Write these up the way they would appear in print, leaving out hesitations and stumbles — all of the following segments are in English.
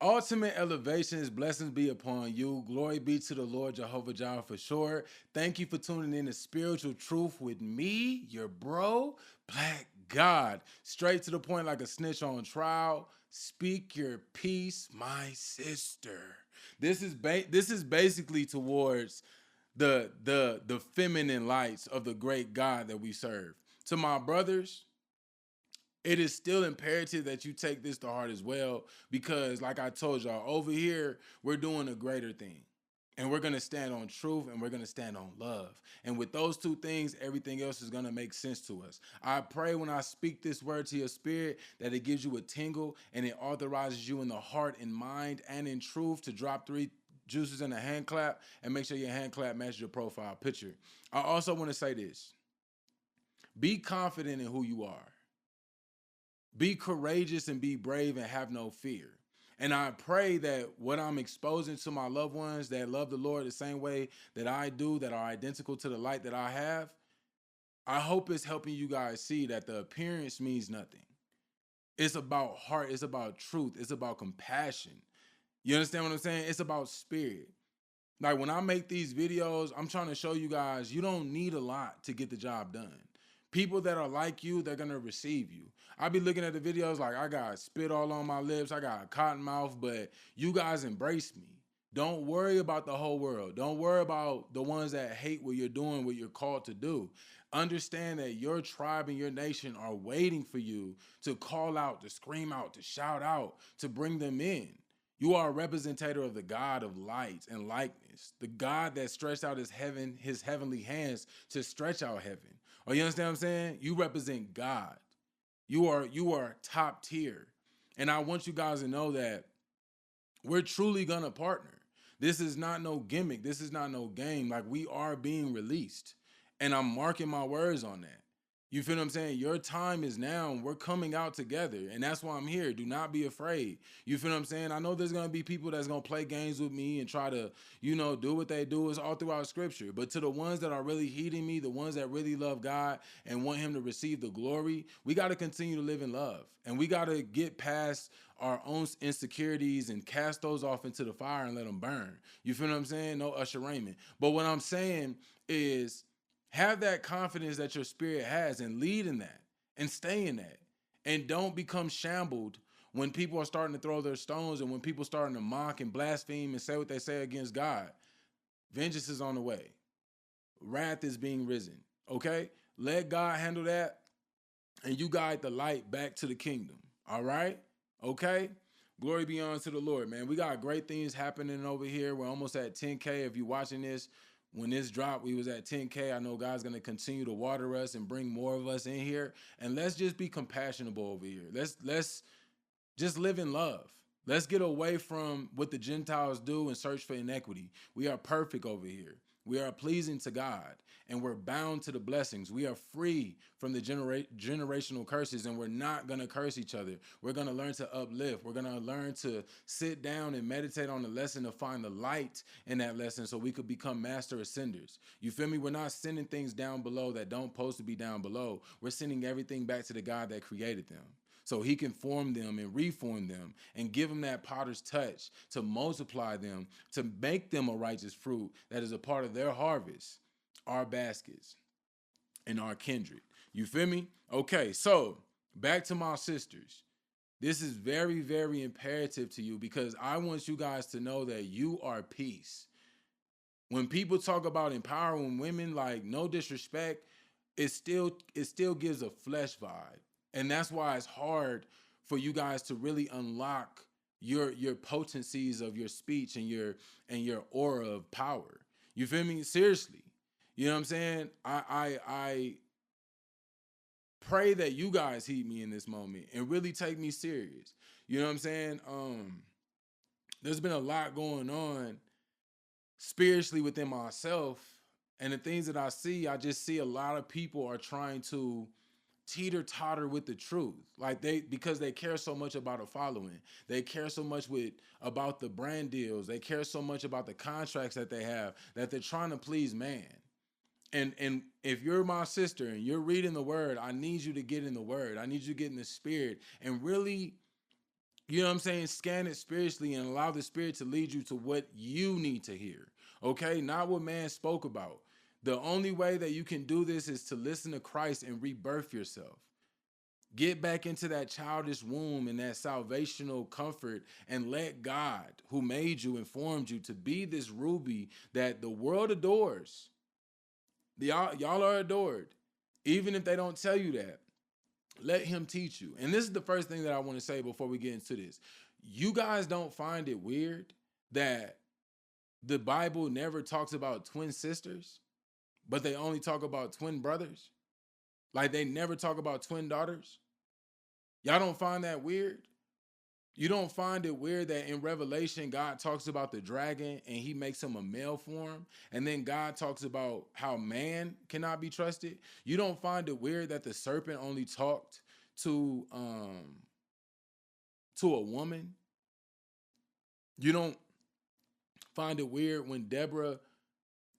Ultimate elevations, blessings be upon you. Glory be to the Lord Jehovah Jireh for sure. Thank you for tuning in to Spiritual Truth with me, your bro, Black God. Straight to the point like a snitch on trial. Speak your peace, my sister. This is basically towards the feminine lights of the great God that we serve. To my brothers, it is still imperative that you take this to heart as well, because like I told y'all, over here we're doing a greater thing, and we're going to stand on truth, and we're going to stand on love, and with those two things everything else is going to make sense to us. I pray when I speak this word to your spirit that it gives you a tingle, and it authorizes you in the heart and mind and in truth to drop three juices in a hand clap, and make sure your hand clap matches your profile picture. I also want to say this: be confident in who you are. Be courageous and be brave and have no fear. And I pray that what I'm exposing to my loved ones that love the Lord the same way that I do, that are identical to the light that I have, I hope it's helping you guys see that the appearance means nothing. It's about heart, it's about truth, it's about compassion. You understand what I'm saying? It's about spirit. Like when I make these videos, I'm trying to show you guys you don't need a lot to get the job done. People that are like you, they're gonna receive you. I be looking at the videos like I got spit all on my lips, I got a cotton mouth, but you guys embrace me. Don't worry about the whole world. Don't worry about the ones that hate what you're doing, what you're called to do. Understand that your tribe and your nation are waiting for you to call out, to scream out, to shout out, to bring them in. You are a representative of the God of light and likeness, the God that stretched out his heavenly hands to stretch out heaven. Or you understand what I'm saying? You represent God. You are top tier. And I want you guys to know that we're truly gonna partner. This is not no gimmick. This is not no game. Like, we are being released. And I'm marking my words on that. You feel what I'm saying? Your time is now, and we're coming out together. And that's why I'm here. Do not be afraid. You feel what I'm saying? I know there's gonna be people that's gonna play games with me and try to, do what they do. It's all throughout scripture. But to the ones that are really heeding me, the ones that really love God and want him to receive the glory, we gotta continue to live in love. And we gotta get past our own insecurities and cast those off into the fire and let them burn. You feel what I'm saying? No Usher Raymond. But what I'm saying is, have that confidence that your spirit has and lead in that and stay in that. And don't become shambled when people are starting to throw their stones and when people starting to mock and blaspheme and say what they say against God. Vengeance is on the way. Wrath is being risen. Okay? Let God handle that, and you guide the light back to the kingdom. All right? Okay? Glory be unto the Lord, man. We got great things happening over here. We're almost at 10K. If you're watching this, when this dropped, we was at 10K. I know God's going to continue to water us and bring more of us in here. And let's just be compassionate over here. Let's just live in love. Let's get away from what the Gentiles do and search for inequity. We are perfect over here. We are pleasing to God, and we're bound to the blessings. We are free from the generational curses, and we're not going to curse each other. We're going to learn to uplift. We're going to learn to sit down and meditate on the lesson to find the light in that lesson so we could become master ascenders. You feel me? We're not sending things down below that don't supposed to be down below. We're sending everything back to the God that created them, so he can form them and reform them and give them that potter's touch to multiply them, to make them a righteous fruit that is a part of their harvest, our baskets, and our kindred. You feel me? Okay, so back to my sisters. This is very, very imperative to you, because I want you guys to know that you are peace. When people talk about empowering women, like, no disrespect, it still gives a flesh vibe. And that's why it's hard for you guys to really unlock your potencies of your speech and your aura of power. You feel me? Seriously. You know what I'm saying? I pray that you guys heed me in this moment and really take me serious. You know what I'm saying? There's been a lot going on spiritually within myself, and the things that I just see a lot of people are trying to teeter totter with the truth, like because they care so much about a following, they care so much about the brand deals, they care so much about the contracts that they have, that they're trying to please man. And if you're my sister and you're reading the word, I need you to get in the word. I need you to get in the spirit and really You know what I'm saying? Scan it spiritually and allow the spirit to lead you to what you need to hear. Okay? Not what man spoke about. The only way that you can do this is to listen to Christ and rebirth yourself. Get back into that childish womb and that salvational comfort and let God, who made you and formed you to be this ruby that the world adores. Y'all are adored. Even if they don't tell you that, let him teach you. And this is the first thing that I want to say before we get into this. You guys don't find it weird that the Bible never talks about twin sisters, but they only talk about twin brothers? Like they never talk about twin daughters? Y'all don't find that weird? You don't find it weird that in Revelation, God talks about the dragon and he makes him a male form. And then God talks about how man cannot be trusted. You don't find it weird that the serpent only talked to a woman. You don't find it weird when Deborah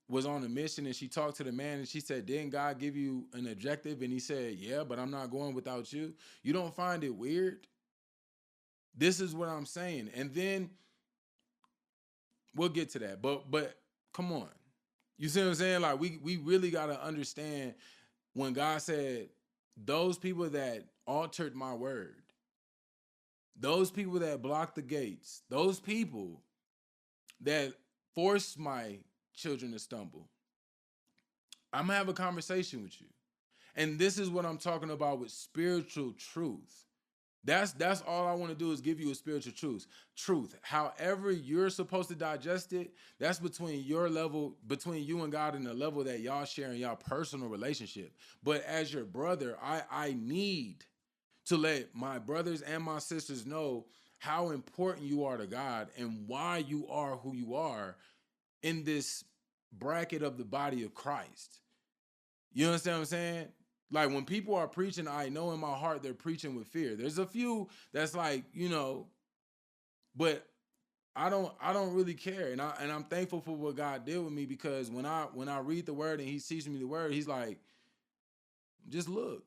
was on a mission and she talked to the man and she said, didn't God give you an objective? And he said, yeah, but I'm not going without you. You don't find it weird? This is what I'm saying. And then we'll get to that. But come on. You see what I'm saying? Like we really got to understand when God said, those people that altered my word, those people that blocked the gates, those people that forced my children to stumble, I'm gonna have a conversation with you. And this is what I'm talking about with spiritual truth. That's all I want to do is give you a spiritual truth. However you're supposed to digest it, that's between your level, between you and God, and the level that y'all share in y'all personal relationship. But as your brother, I need to let my brothers and my sisters know how important you are to God and why you are who you are in this bracket of the body of Christ. You understand what I'm saying? Like when people are preaching, I know in my heart they're preaching with fear. There's a few that's like, but I don't really care. And I'm thankful for what God did with me, because when I read the word and he's teaching me the word, he's like, just look.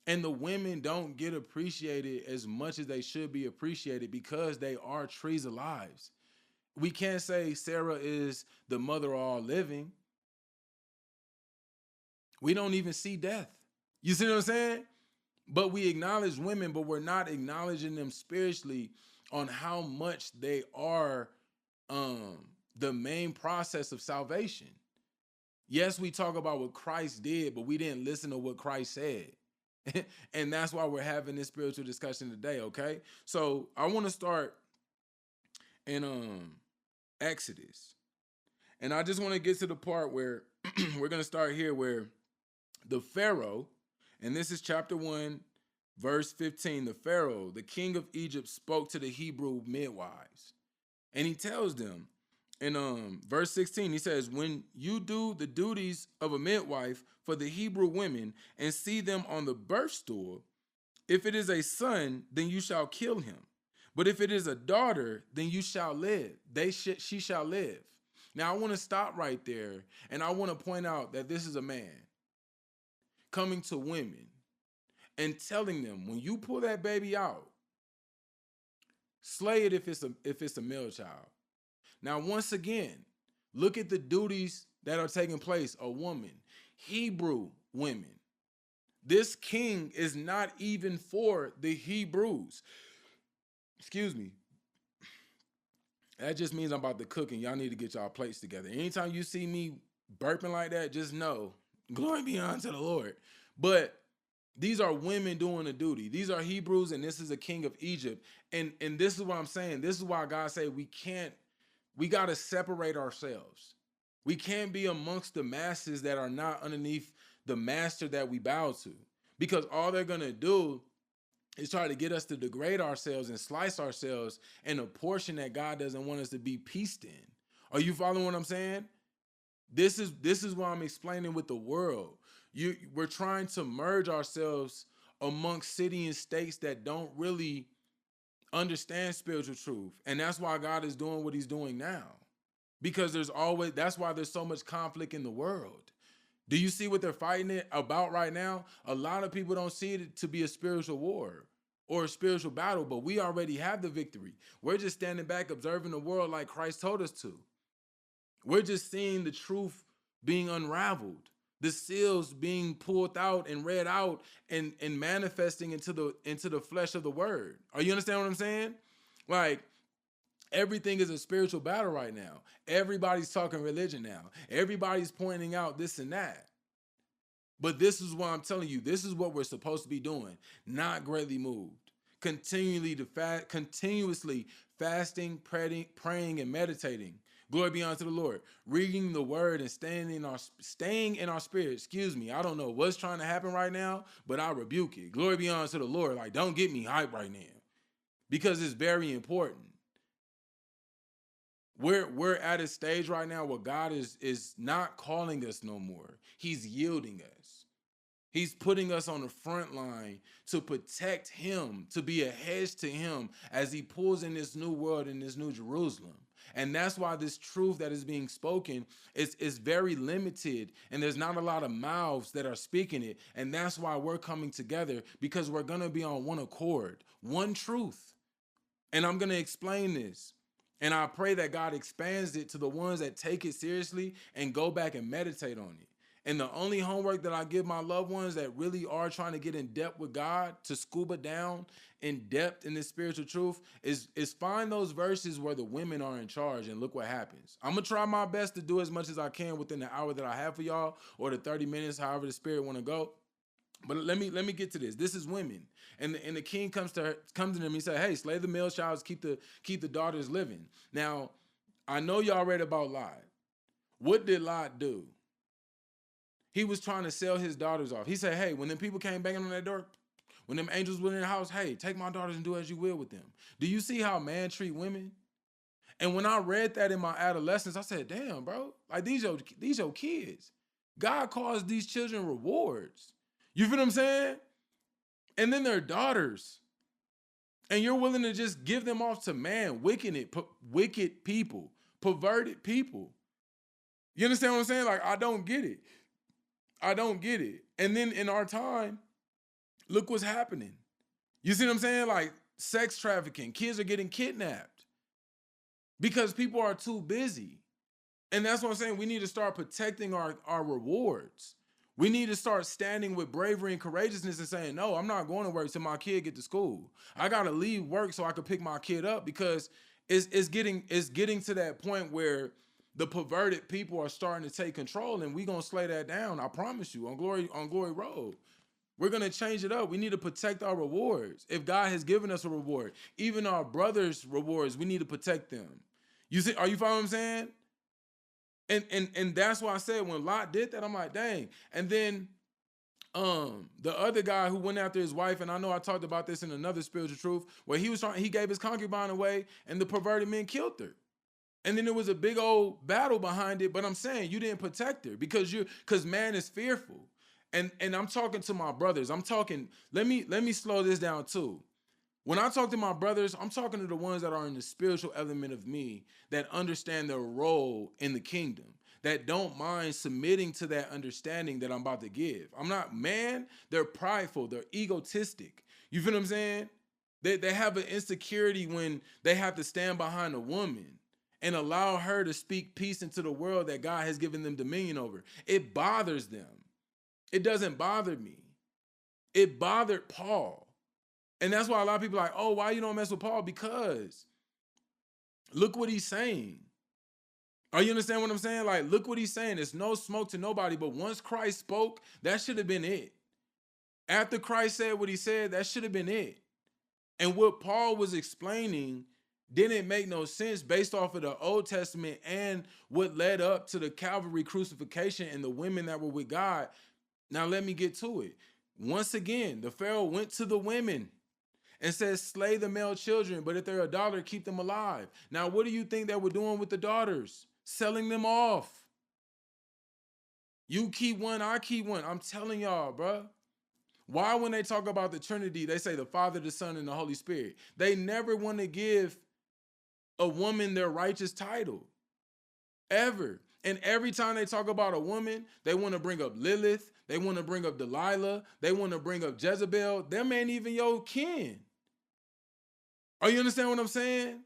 And the women don't get appreciated as much as they should be appreciated because they are trees of lives. We can't say Sarah is the mother of all living. We don't even see death. You see what I'm saying? But we acknowledge women, but we're not acknowledging them spiritually on how much they are the main process of salvation. Yes, we talk about what Christ did, but we didn't listen to what Christ said. And that's why we're having this spiritual discussion today, okay? So I want to start in Exodus. And I just want to get to the part where we're going to start here where the Pharaoh, and this is chapter 1, verse 15, the Pharaoh, the king of Egypt, spoke to the Hebrew midwives. And he tells them in verse 16, he says, when you do the duties of a midwife for the Hebrew women and see them on the birth stool, if it is a son, then you shall kill him. But if it is a daughter, then you shall live. She shall live. Now I want to stop right there, and I want to point out that this is a man coming to women and telling them, when you pull that baby out, slay it if it's a male child. Now, once again, look at the duties that are taking place. A woman, Hebrew women. This king is not even for the Hebrews. Excuse me. That just means I'm about to cook and y'all need to get y'all plates together. Anytime you see me burping like that, just know, glory be unto the Lord. But these are women doing a duty. These are Hebrews, and this is a king of Egypt. And this is what I'm saying. This is why God said we got to separate ourselves. We can't be amongst the masses that are not underneath the master that we bow to. Because all they're going to do is try to get us to degrade ourselves and slice ourselves in a portion that God doesn't want us to be pieced in. Are you following what I'm saying? This is what I'm explaining with the world. We're trying to merge ourselves amongst cities and states that don't really understand spiritual truth. And that's why God is doing what he's doing now. Because that's why there's so much conflict in the world. Do you see what they're fighting it about right now? A lot of people don't see it to be a spiritual war or a spiritual battle, but we already have the victory. We're just standing back observing the world like Christ told us to. We're just seeing the truth being unraveled, the seals being pulled out and read out and manifesting into the flesh of the word. Are you understand what I'm saying? Like, everything is a spiritual battle right now. Everybody's talking religion now. Everybody's pointing out this and that. But this is what I'm telling you. This is what we're supposed to be doing. Not greatly moved. Continuously fasting, praying, and meditating. Glory be unto the Lord. Reading the word and staying in our spirit. Excuse me. I don't know what's trying to happen right now, but I rebuke it. Glory be unto the Lord. Like, don't get me hyped right now, because it's very important. We're at a stage right now where God is not calling us no more. He's yielding us. He's putting us on the front line to protect him, to be a hedge to him as he pulls in this new world, in this new Jerusalem. And that's why this truth that is being spoken is very limited, and there's not a lot of mouths that are speaking it. And that's why we're coming together, because we're going to be on one accord, one truth. And I'm going to explain this. And I pray that God expands it to the ones that take it seriously and go back and meditate on it. And the only homework that I give my loved ones that really are trying to get in depth with God, to scuba down in depth in this spiritual truth, is find those verses where the women are in charge, and look what happens. I'm going to try my best to do as much as I can within the hour that I have for y'all, or the 30 minutes, however the spirit want to go. But let me get to this. This is women, and the king comes to them. He said, "Hey, slay the male childs, keep the daughters living." Now, I know y'all read about Lot. What did Lot do? He was trying to sell his daughters off. He said, "Hey, when them people came banging on that door, when them angels were in the house, hey, take my daughters and do as you will with them." Do you see how man treat women? And when I read that in my adolescence, I said, "Damn, bro, like these your kids. God calls these children rewards." You feel what I'm saying? And then their daughters. And you're willing to just give them off to man, wicked people, perverted people. You understand what I'm saying? Like, I don't get it. I don't get it. And then in our time, look what's happening. You see what I'm saying? Like, sex trafficking, kids are getting kidnapped because people are too busy. And that's what I'm saying. We need to start protecting our rewards. We need to start standing with bravery and courageousness and saying, "No, I'm not going to work till my kid get to school. I got to leave work so I can pick my kid up," because it's getting to that point where the perverted people are starting to take control, and we're going to slay that down. I promise you, on Glory Road. We're going to change it up. We need to protect our rewards. If God has given us a reward, even our brothers' rewards, we need to protect them. You see, are you following what I'm saying? And that's why I said when Lot did that, I'm like, dang. And then the other guy who went after his wife, and I know I talked about this in another spiritual truth, where he gave his concubine away, and the perverted men killed her. And then there was a big old battle behind it. But I'm saying you didn't protect her because man is fearful. And I'm talking to my brothers. I'm talking, let me slow this down too. When I talk to my brothers, I'm talking to the ones that are in the spiritual element of me, that understand their role in the kingdom, that don't mind submitting to that understanding that I'm about to give. I'm not, man, they're prideful, they're egotistic. You feel what I'm saying? They have an insecurity when they have to stand behind a woman and allow her to speak peace into the world that God has given them dominion over. It bothers them. It doesn't bother me. It bothered Paul. And that's why a lot of people are like, "Oh, why you don't mess with Paul?" Because look what he's saying. Are you understand what I'm saying? Like, look what he's saying. It's no smoke to nobody, but once Christ spoke, that should have been it. After Christ said what he said, that should have been it. And what Paul was explaining didn't make no sense based off of the Old Testament and what led up to the Calvary crucifixion and the women that were with God. Now let me get to it. Once again, the Pharaoh went to the women and says, "Slay the male children, but if they're a daughter, keep them alive." Now, what do you think they were doing with the daughters? Selling them off. You keep one, I keep one. I'm telling y'all, bro. Why, when they talk about the Trinity, they say the Father, the Son, and the Holy Spirit? They never want to give a woman their righteous title, ever. And every time they talk about a woman, they want to bring up Lilith. They want to bring up Delilah. They want to bring up Jezebel. Them ain't even your kin. Are you understand what I'm saying?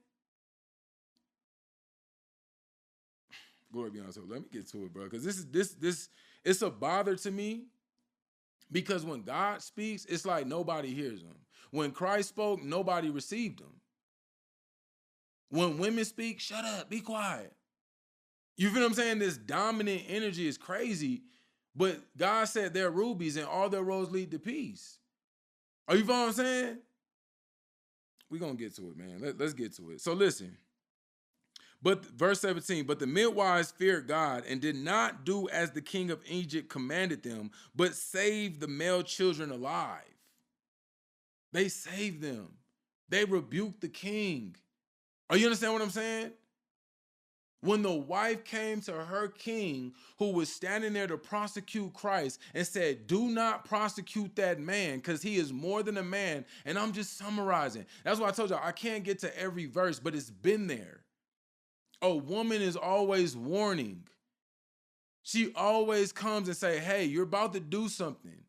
Glory be unto. Let me get to it, bro. Because this it's a bother to me. Because when God speaks, it's like nobody hears him. When Christ spoke, nobody received him. When women speak, shut up, be quiet. You feel what I'm saying? This dominant energy is crazy, but God said they're rubies and all their roads lead to peace. Are you feel what I'm saying? We're going to get to it, man. Let's get to it. So listen, but verse 17, but the midwives feared God and did not do as the king of Egypt commanded them, but saved the male children alive. They saved them. They rebuked the king. Are you understand what I'm saying? When the wife came to her king, who was standing there to prosecute Christ, and said, do not prosecute that man because he is more than a man. And I'm just summarizing. That's why I told y'all I can't get to every verse, but it's been there. A woman is always warning. She always comes and say, hey, you're about to do something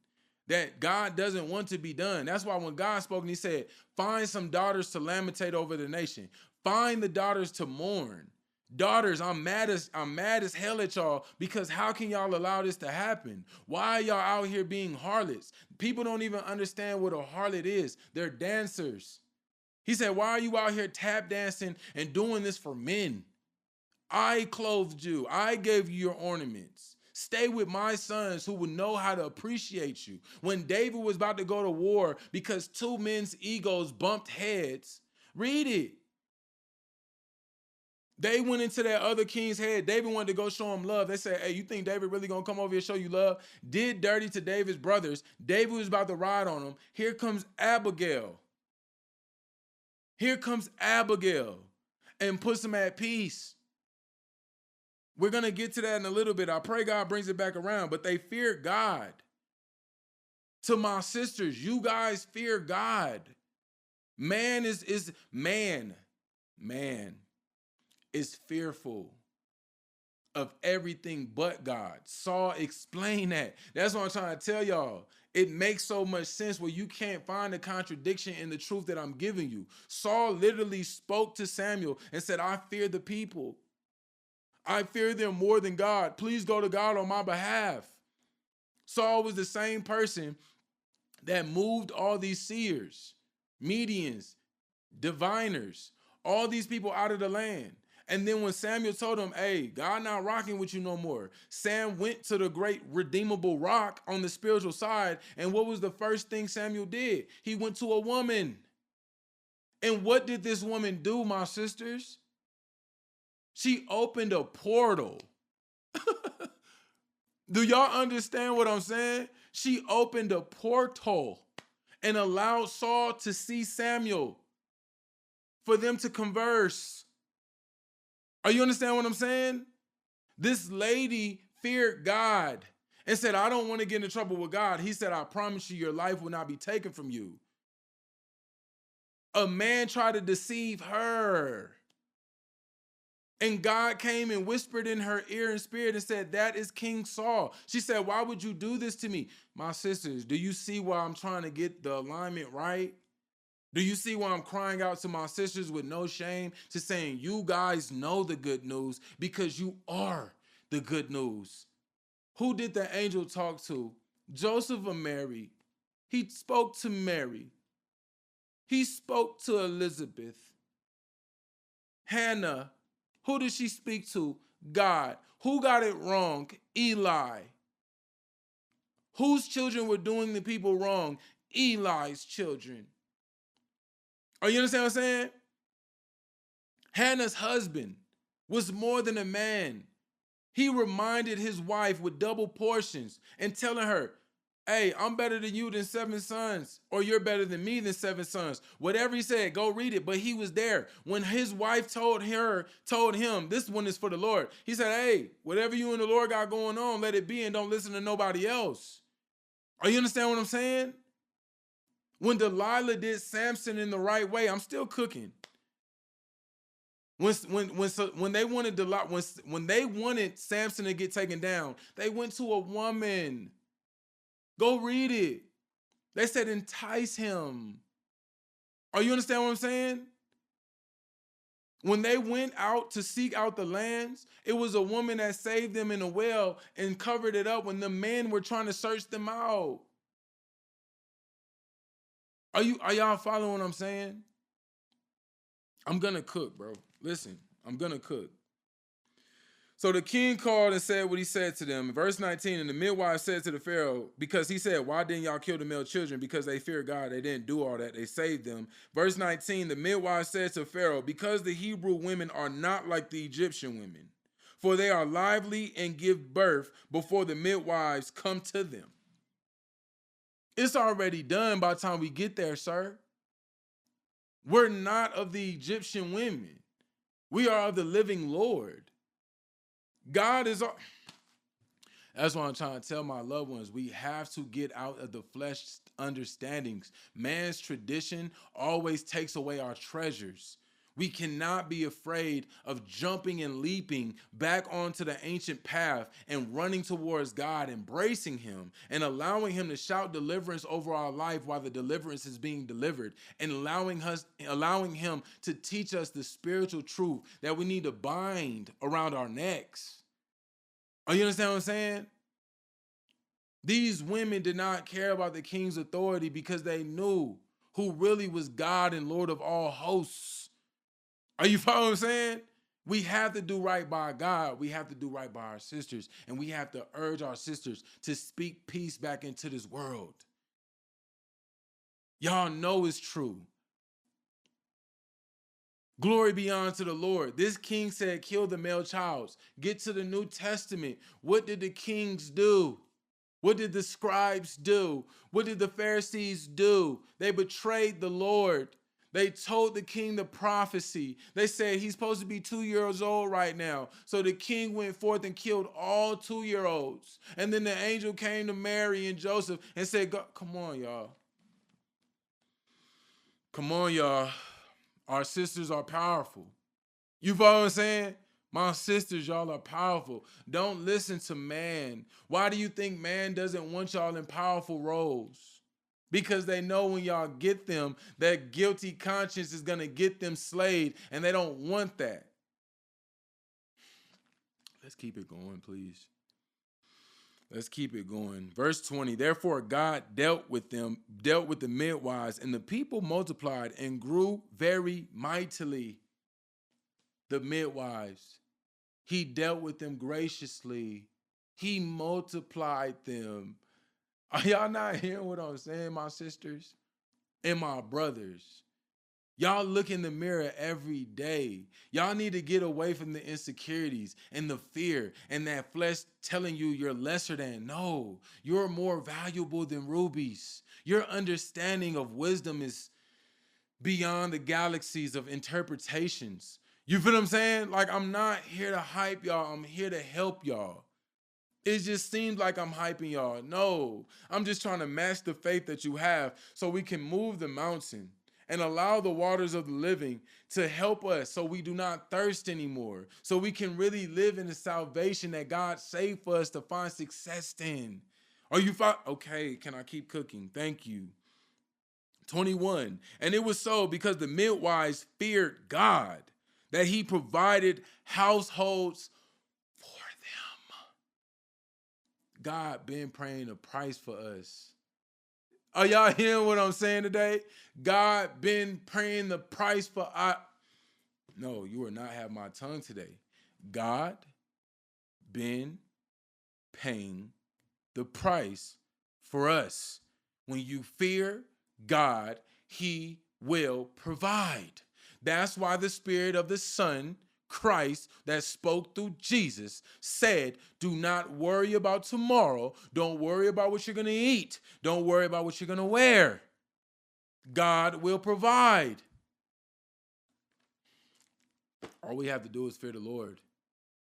that God doesn't want to be done. That's why when God spoke and he said, find some daughters to lamentate over the nation. Find the daughters to mourn. Daughters, I'm mad as hell at y'all because how can y'all allow this to happen? Why are y'all out here being harlots? People don't even understand what a harlot is. They're dancers. He said, why are you out here tap dancing and doing this for men? I clothed you. I gave you your ornaments. Stay with my sons who will know how to appreciate you. When David was about to go to war because two men's egos bumped heads, read it. They went into that other king's head. David wanted to go show him love. They said, hey, you think David really gonna come over here and show you love? Did dirty to David's brothers. David was about to ride on them. Here comes Abigail. Here comes Abigail and puts them at peace. We're going to get to that in a little bit. I pray God brings it back around, but they feared God. To my sisters, you guys fear God. Man is fearful of everything but God. Saul explained that. That's what I'm trying to tell y'all. It makes so much sense where you can't find a contradiction in the truth that I'm giving you. Saul literally spoke to Samuel and said, I fear the people. I fear them more than God. Please go to God on my behalf. Saul was the same person that moved all these seers, medians, diviners, all these people out of the land. And then when Samuel told him, hey, God not rocking with you no more, Sam went to the great redeemable rock on the spiritual side. And what was the first thing Samuel did? He went to a woman. And what did this woman do, my sisters? She opened a portal. Do y'all understand what I'm saying? She opened a portal and allowed Saul to see Samuel for them to converse. Are you understand what I'm saying? This lady feared God and said, I don't want to get into trouble with God. He said, I promise you, your life will not be taken from you. A man tried to deceive her. And God came and whispered in her ear in spirit and said, that is King Saul. She said, why would you do this to me? My sisters, do you see why I'm trying to get the alignment right? Do you see why I'm crying out to my sisters with no shame to saying, you guys know the good news because you are the good news. Who did the angel talk to? Joseph or Mary? He spoke to Mary. He spoke to Elizabeth. Hannah. Who did she speak to? God. Who got it wrong? Eli. Whose children were doing the people wrong? Eli's children. Are you understand what I'm saying? Hannah's husband was more than a man. He reminded his wife with double portions and telling her, hey, I'm better than you than 7 sons, or you're better than me than 7 sons. Whatever he said, go read it. But he was there. When his wife told him, this one is for the Lord. He said, hey, whatever you and the Lord got going on, let it be and don't listen to nobody else. Are you understand what I'm saying? When Delilah did Samson in the right way, I'm still cooking. When they wanted Samson to get taken down, they went to a woman. Go read it. They said entice him. Are you understand what I'm saying? When they went out to seek out the lands, it was a woman that saved them in a well and covered it up when the men were trying to search them out. Are y'all following what I'm saying? I'm gonna cook, bro. Listen, I'm gonna cook. So the king called and said what he said to them. In verse 19, and the midwife said to the Pharaoh, because he said, why didn't y'all kill the male children? Because they feared God. They didn't do all that. They saved them. Verse 19, the midwife said to Pharaoh, because the Hebrew women are not like the Egyptian women, for they are lively and give birth before the midwives come to them. It's already done by the time we get there, sir. We're not of the Egyptian women. We are of the living Lord. God is our... That's why I'm trying to tell my loved ones. We have to get out of the flesh understandings. Man's tradition always takes away our treasures. We cannot be afraid of jumping and leaping back onto the ancient path and running towards God, embracing him and allowing him to shout deliverance over our life while the deliverance is being delivered, and allowing him to teach us the spiritual truth that we need to bind around our necks. Are you understand what I'm saying? These women did not care about the king's authority because they knew who really was God and Lord of all hosts. Are you following what I'm saying? We have to do right by God. We have to do right by our sisters. And we have to urge our sisters to speak peace back into this world. Y'all know it's true. Glory be unto the Lord. This king said, kill the male child. Get to the New Testament. What did the kings do? What did the scribes do? What did the Pharisees do? They betrayed the Lord. They told the king the prophecy. They said he's supposed to be 2 years old right now. So the king went forth and killed all 2-year-olds. And then the angel came to Mary and Joseph and said, come on, y'all. Come on, y'all. Our sisters are powerful. You follow what I'm saying? My sisters, y'all are powerful. Don't listen to man. Why do you think man doesn't want y'all in powerful roles? Because they know when y'all get them, that guilty conscience is going to get them slayed, and they don't want that. Let's keep it going, please. Let's keep it going. Verse 20, therefore God dealt with the midwives, and the people multiplied and grew very mightily. The midwives, he dealt with them graciously. He multiplied them. Are y'all not hearing what I'm saying, my sisters and my brothers? Y'all look in the mirror every day. Y'all need to get away from the insecurities and the fear and that flesh telling you you're lesser than. No, you're more valuable than rubies. Your understanding of wisdom is beyond the galaxies of interpretations. You feel what I'm saying? Like, I'm not here to hype y'all. I'm here to help y'all. It just seems like I'm hyping y'all. No, I'm just trying to match the faith that you have so we can move the mountain and allow the waters of the living to help us so we do not thirst anymore, so we can really live in the salvation that God saved for us to find success in. Are you fine? Okay, can I keep cooking? Thank you. 21, and it was so because the midwives feared God that he provided households for them. God been paying a price for us. Are y'all hearing what I'm saying today? God been paying the price for us. No, you will not have my tongue today. God been paying the price for us. When you fear God, he will provide. That's why the Spirit of the Son, Christ, that spoke through Jesus, said, do not worry about tomorrow. Don't worry about what you're going to eat. Don't worry about what you're going to wear. God will provide. All we have to do is fear the Lord.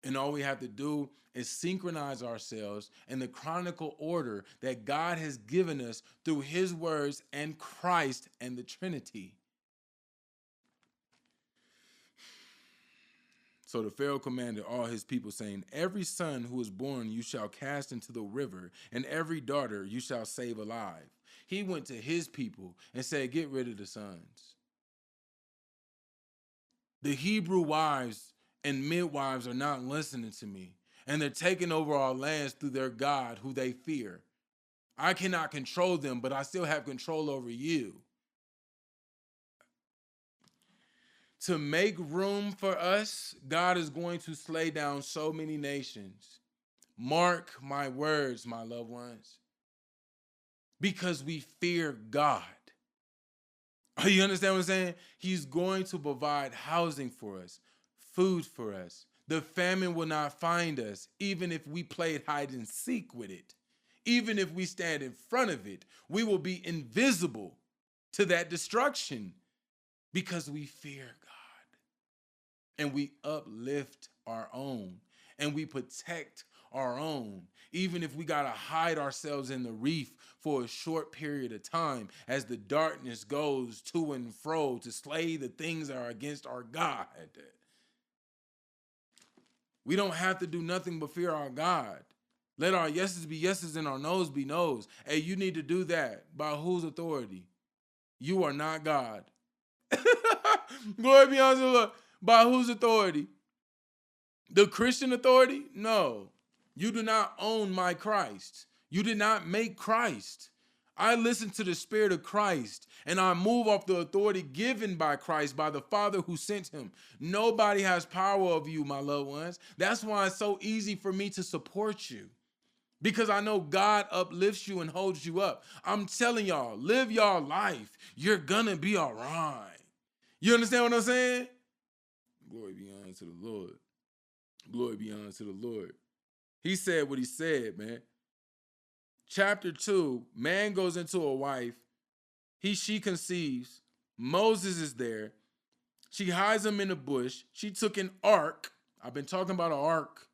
And all we have to do is synchronize ourselves in the chronicle order that God has given us through his words and Christ and the Trinity. So the Pharaoh commanded all his people, saying, every son who is born you shall cast into the river, and every daughter you shall save alive. He went to his people and said, get rid of the sons. The Hebrew wives and midwives are not listening to me, and they're taking over our lands through their God, who they fear. I cannot control them, but I still have control over you. To make room for us, God is going to slay down so many nations. Mark my words, my loved ones, because we fear God. You understand what I'm saying? He's going to provide housing for us, food for us. The famine will not find us, even if we played hide and seek with it. Even if we stand in front of it, we will be invisible to that destruction because we fear God and we uplift our own and we protect our own, even if we got to hide ourselves in the reef for a short period of time as the darkness goes to and fro to slay the things that are against our God. We don't have to do nothing but fear our God. Let our yeses be yeses and our noes be noes. Hey, you need to do that. By whose authority? You are not God. Glory be unto the Lord. By whose authority? The Christian authority? No. You do not own my Christ. You did not make Christ. I listen to the Spirit of Christ and I move off the authority given by Christ, by the Father who sent him. Nobody has power over you, my loved ones. That's why it's so easy for me to support you, because I know God uplifts you and holds you up. I'm telling y'all, live y'all life. You're gonna be all right. You understand what I'm saying? Glory be unto the Lord. Glory be unto the Lord. He said what he said, man. Chapter 2, man goes into a wife. She conceives. Moses is there. She hides him in the bush. She took an ark. I've been talking about an ark.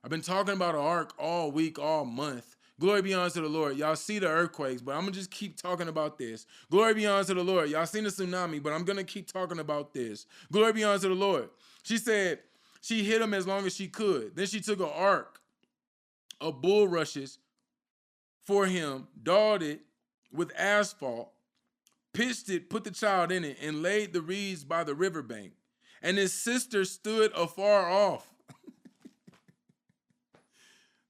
I've been talking about an ark all week, all month. Glory be unto the Lord. Y'all see the earthquakes, but I'm going to just keep talking about this. Glory be unto the Lord. Y'all seen the tsunami, but I'm going to keep talking about this. Glory be unto the Lord. She said she hid him as long as she could. Then she took an ark of bulrushes for him, daubed it with asphalt, pitched it, put the child in it, and laid the reeds by the riverbank. And his sister stood afar off.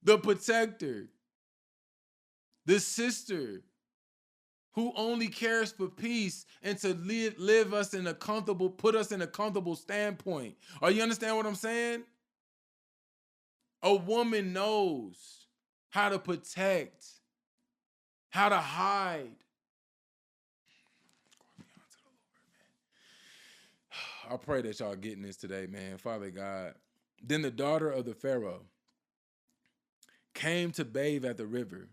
The protector, the sister who only cares for peace and to live us in a comfortable, put us in a comfortable standpoint. Are you understand what I'm saying? A woman knows how to protect, how to hide. I pray that y'all getting this today, man. Father God. Then the daughter of the Pharaoh came to bathe at the river,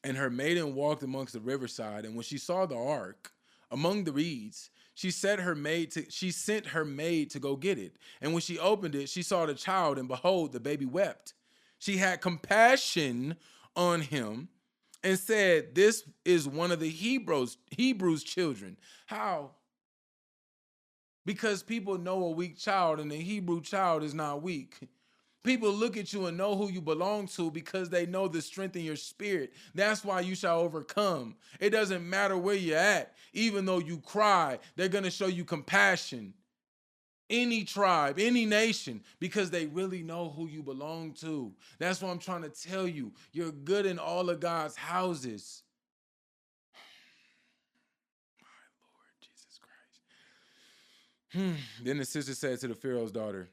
and her maiden walked amongst the riverside. And when she saw the ark among the reeds, she sent her maid to go get it. And when she opened it, she saw the child, and behold, the baby wept. She had compassion on him and said, "This is one of the Hebrews' children." How? Because people know a weak child, and the Hebrew child is not weak. People look at you and know who you belong to because they know the strength in your spirit. That's why you shall overcome. It doesn't matter where you're at. Even though you cry, they're going to show you compassion. Any tribe, any nation, because they really know who you belong to. That's what I'm trying to tell you. You're good in all of God's houses. My Lord Jesus Christ. Then the sister said to the Pharaoh's daughter,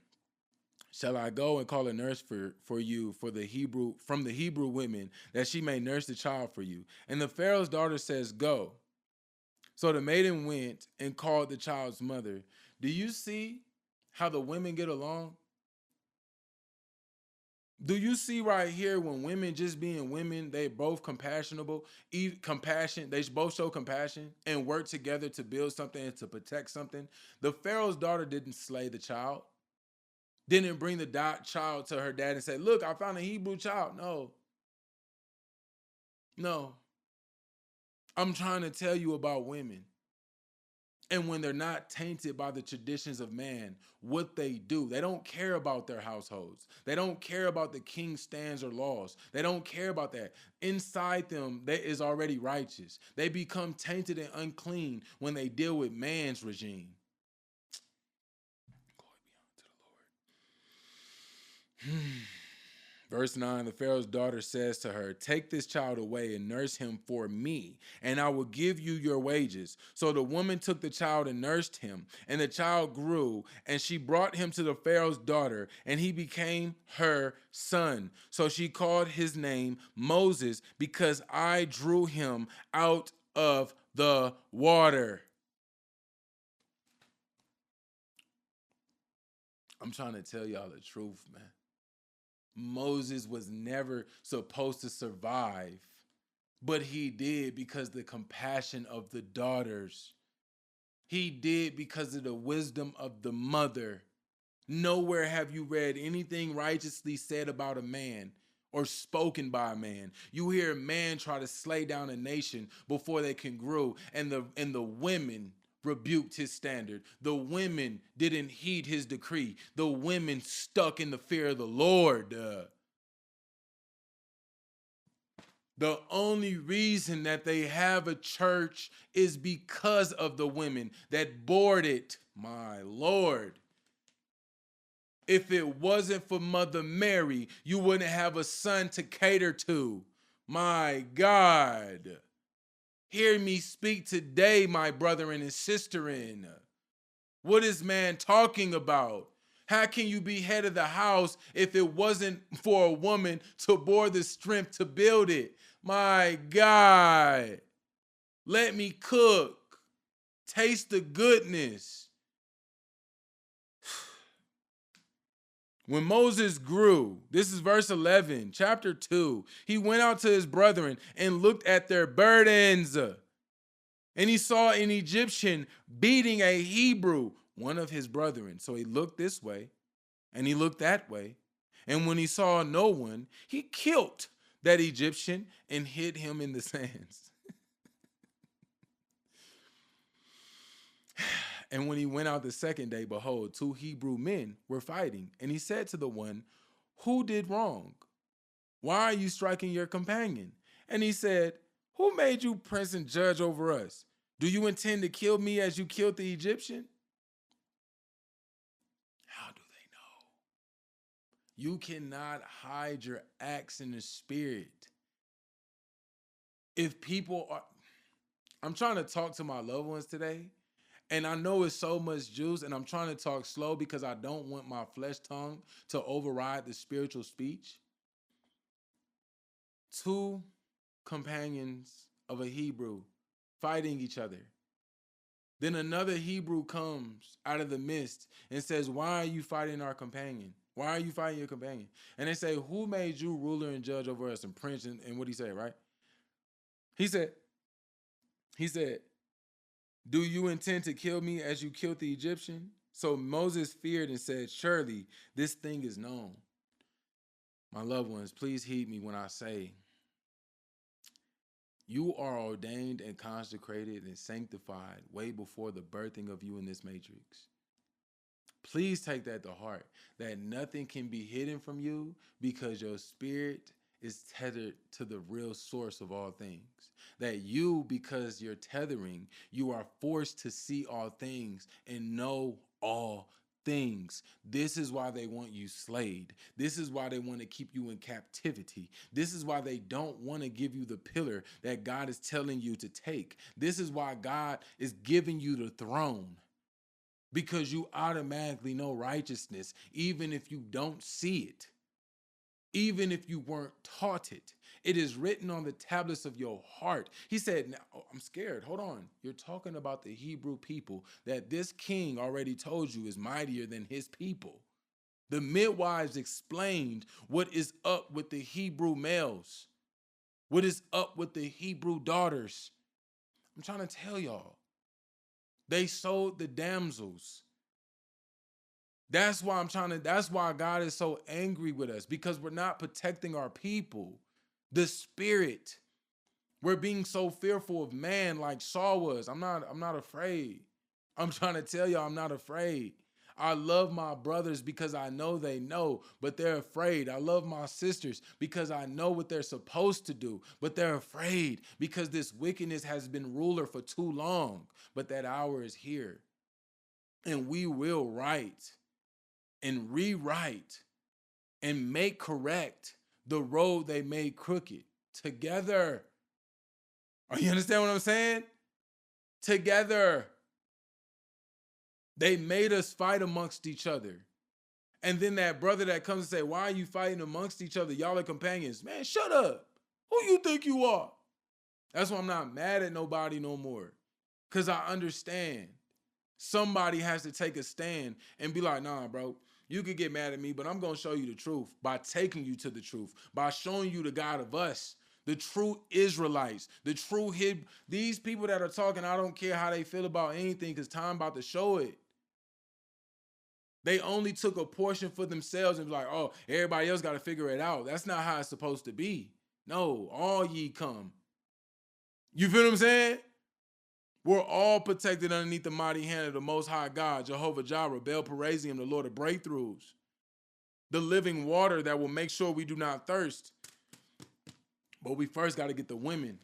"Shall I go and call a nurse for you from the Hebrew women, that she may nurse the child for you?" And the Pharaoh's daughter says, "Go." So the maiden went and called the child's mother. Do you see how the women get along? Do you see right here, when women just being women, they both they both show compassion and work together to build something and to protect something? The Pharaoh's daughter didn't slay the child. Didn't bring the child to her dad and say, "Look, I found a Hebrew child." No. No. I'm trying to tell you about women. And when they're not tainted by the traditions of man, what they do, they don't care about their households. They don't care about the king's stands or laws. They don't care about that. Inside them, that is already righteous. They become tainted and unclean when they deal with man's regime. Verse 9, the Pharaoh's daughter says to her, take this child away and nurse him for me, and I will give you your wages. So the woman took the child and nursed him, and the child grew, and she brought him to the Pharaoh's daughter, and he became her son. So she called his name Moses, because I drew him out of the water. I'm trying to tell y'all the truth, man. Moses was never supposed to survive, but he did because the compassion of the daughters. He did because of the wisdom of the mother. Nowhere have you read anything righteously said about a man or spoken by a man. You hear a man try to slay down a nation before they can grow, and the women rebuked his standard. The women didn't heed his decree. The women stuck in the fear of the Lord. The only reason that they have a church is because of the women that board it. My Lord. If it wasn't for Mother Mary, you wouldn't have a son to cater to. My God. Hear me speak today, my brother and sister in. What is man talking about? How can you be head of the house if it wasn't for a woman to bore the strength to build it? My God. Let me cook. Taste the goodness. When Moses grew, this is verse 11, chapter 2, he went out to his brethren and looked at their burdens. And he saw an Egyptian beating a Hebrew, one of his brethren. So he looked this way and he looked that way. And when he saw no one, he killed that Egyptian and hid him in the sands. And when he went out the second day, behold, 2 Hebrew men were fighting. And he said to the one, who did wrong? Why are you striking your companion? And he said, who made you prince and judge over us? Do you intend to kill me as you killed the Egyptian? How do they know? You cannot hide your acts in the spirit. If people are, I'm trying to talk to my loved ones today, and I know it's so much juice, and I'm trying to talk slow because I don't want my flesh tongue to override the spiritual speech. 2 companions of a Hebrew fighting each other. Then another Hebrew comes out of the midst and says, why are you fighting our companion? Why are you fighting your companion? And they say, who made you ruler and judge over us and prince? And what did he say, right? He said, do you intend to kill me as you killed the Egyptian? So Moses feared and said, surely this thing is known. My loved ones, please heed me when I say, you are ordained and consecrated and sanctified way before the birthing of you in this matrix. Please take that to heart, that nothing can be hidden from you because your spirit is tethered to the real source of all things. That you, because you're tethering, you are forced to see all things and know all things. This is why they want you slayed. This is why they want to keep you in captivity. This is why they don't want to give you the pillar that God is telling you to take. This is why God is giving you the throne. Because you automatically know righteousness, even if you don't see it, even if you weren't taught it. It is written on the tablets of your heart. He said, now, I'm scared. Hold on. You're talking about the Hebrew people that this king already told you is mightier than his people. The midwives explained what is up with the Hebrew males, what is up with the Hebrew daughters. I'm trying to tell y'all. They sold the damsels. That's why that's why God is so angry with us, because we're not protecting our people. The spirit. We're being so fearful of man like Saul was. I'm not afraid. I'm trying to tell y'all I'm not afraid. I love my brothers because I know they know, but they're afraid. I love my sisters because I know what they're supposed to do, but they're afraid because this wickedness has been ruler for too long. But that hour is here. And we will write and rewrite and make correct the road they made crooked together. Are you understand what I'm saying? Together. They made us fight amongst each other. And then that brother that comes and say, why are you fighting amongst each other? Y'all are companions. Man, shut up. Who you think you are? That's why I'm not mad at nobody no more. Because I understand somebody has to take a stand and be like, nah, bro, you could get mad at me, but I'm going to show you the truth by taking you to the truth, by showing you the God of us, the true Israelites, the true these people that are talking, I don't care how they feel about anything because time about to show it. They only took a portion for themselves and be like, oh, everybody else got to figure it out. That's not how it's supposed to be. No, all ye come. You feel what I'm saying? We're all protected underneath the mighty hand of the Most High God, Jehovah Jireh, Bel Parasium, the Lord of breakthroughs, the living water that will make sure we do not thirst. But we first got to get the women.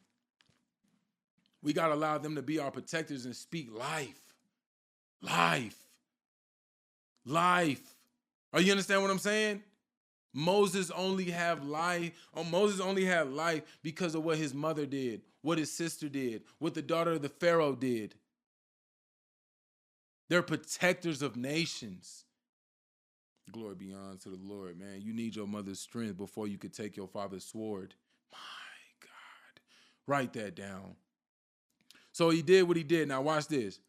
We got to allow them to be our protectors and speak life. Life. Life. Are you understand what I'm saying? Moses only had life because of what his mother did, what his sister did, what the daughter of the Pharaoh did. They're protectors of nations. Glory be unto the Lord, man. You need your mother's strength before you could take your father's sword. My God. Write that down. So he did what he did. Now watch this.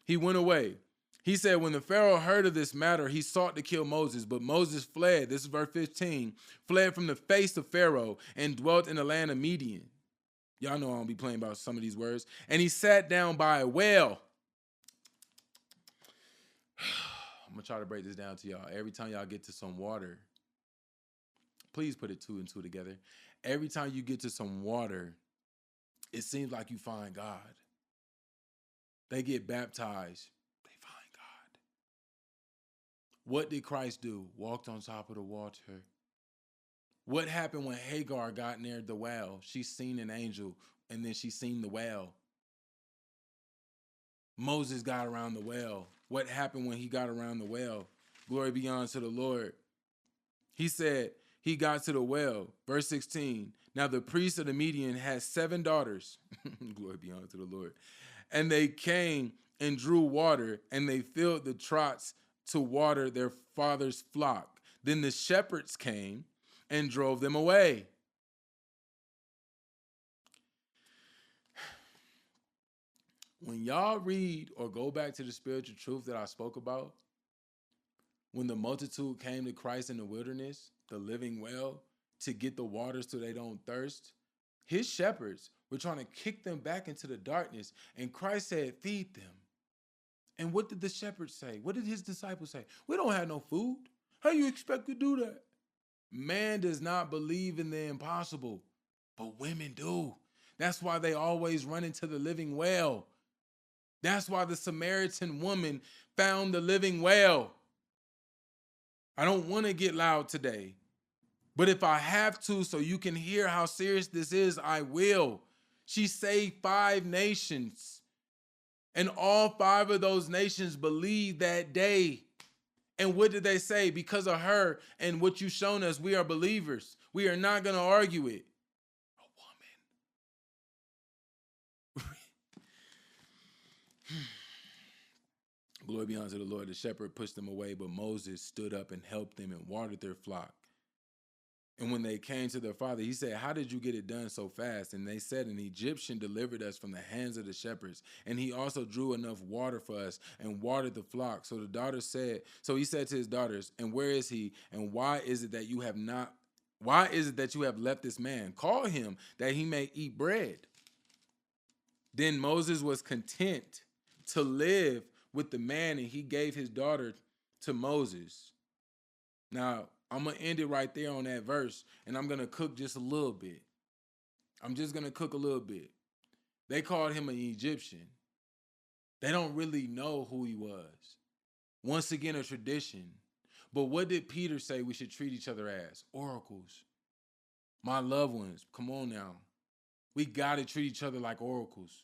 He went away. He said, when the Pharaoh heard of this matter, he sought to kill Moses, but Moses fled. This is verse 15, fled from the face of Pharaoh and dwelt in the land of Midian. Y'all know I don't be playing about some of these words. And he sat down by a well. I'm going to try to break this down to y'all. Every time y'all get to some water, please put it 2 and 2 together. Every time you get to some water, it seems like you find God. They get baptized. What did Christ do? Walked on top of the water. What happened when Hagar got near the well? She seen an angel, and then she seen the well. Moses got around the well. What happened when he got around the well? Glory be unto the Lord. He said he got to the well. Verse 16. Now the priest of the Median had 7 daughters. Glory be unto the Lord. And they came and drew water, and they filled the troughs to water their father's flock. Then the shepherds came and drove them away. When y'all read or go back to the spiritual truth that I spoke about, when the multitude came to Christ in the wilderness, the living well, to get the water so they don't thirst, his shepherds were trying to kick them back into the darkness, and Christ said, feed them. And what did the shepherds say? What did his disciples say? We don't have no food. How you expect to do that? Man does not believe in the impossible, but women do. That's why they always run into the living well. That's why the Samaritan woman found the living well. I don't want to get loud today, but if I have to, so you can hear how serious this is, I will. She saved 5 nations. And all 5 of those nations believed that day. And what did they say? Because of her and what you've shown us, we are believers. We are not going to argue it. A woman. Glory be unto the Lord. The shepherd pushed them away, but Moses stood up and helped them and watered their flock. And when they came to their father, he said, how did you get it done so fast? And they said, an Egyptian delivered us from the hands of the shepherds. And he also drew enough water for us and watered the flock. So he said to his daughters, and where is he? And why is it that you have left this man? Call him that he may eat bread. Then Moses was content to live with the man, and he gave his daughter to Moses. Now, I'm going to end it right there on that verse, and I'm going to cook just a little bit. I'm just going to cook a little bit. They called him an Egyptian. They don't really know who he was. Once again, a tradition. But what did Peter say we should treat each other as? Oracles. My loved ones, come on now. We got to treat each other like oracles.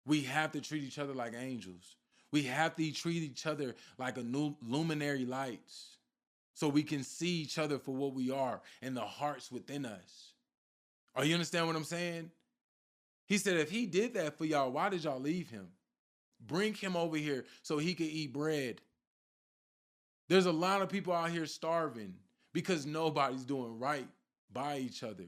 We have to treat each other like angels. We have to treat each other like a new luminary lights. so we can see each other for what we are and the hearts within us. Are you understand what I'm saying? He said, if he did that for y'all, why did y'all leave him? Bring him over here so he could eat bread. There's a lot of people out here starving because nobody's doing right by each other.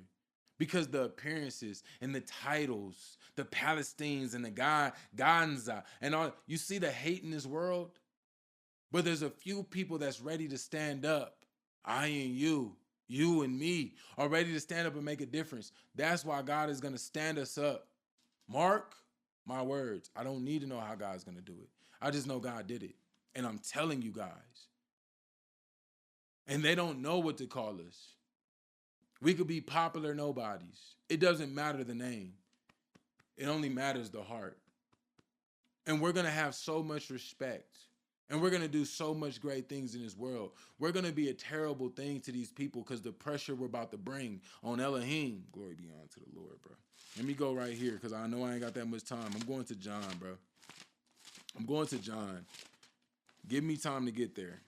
Because the appearances and the titles, the Palestines and the Ganza, and all, you see the hate in this world? But there's a few people that's ready to stand up. I and you and me are ready to stand up and make a difference. That's why God is going to stand us up. Mark my words. I don't need to know how God's going to do it. I just know God did it. And I'm telling you guys. And they don't know what to call us. We could be popular nobodies. It doesn't matter the name. It only matters the heart. And we're going to have so much respect. And we're going to do so much great things in this world. We're going to be a terrible thing to these people because the pressure we're about to bring on Elohim. Glory be unto the Lord, bro. Let me go right here because I know I ain't got that much time. I'm going to John, bro. I'm going to John. Give me time to get there.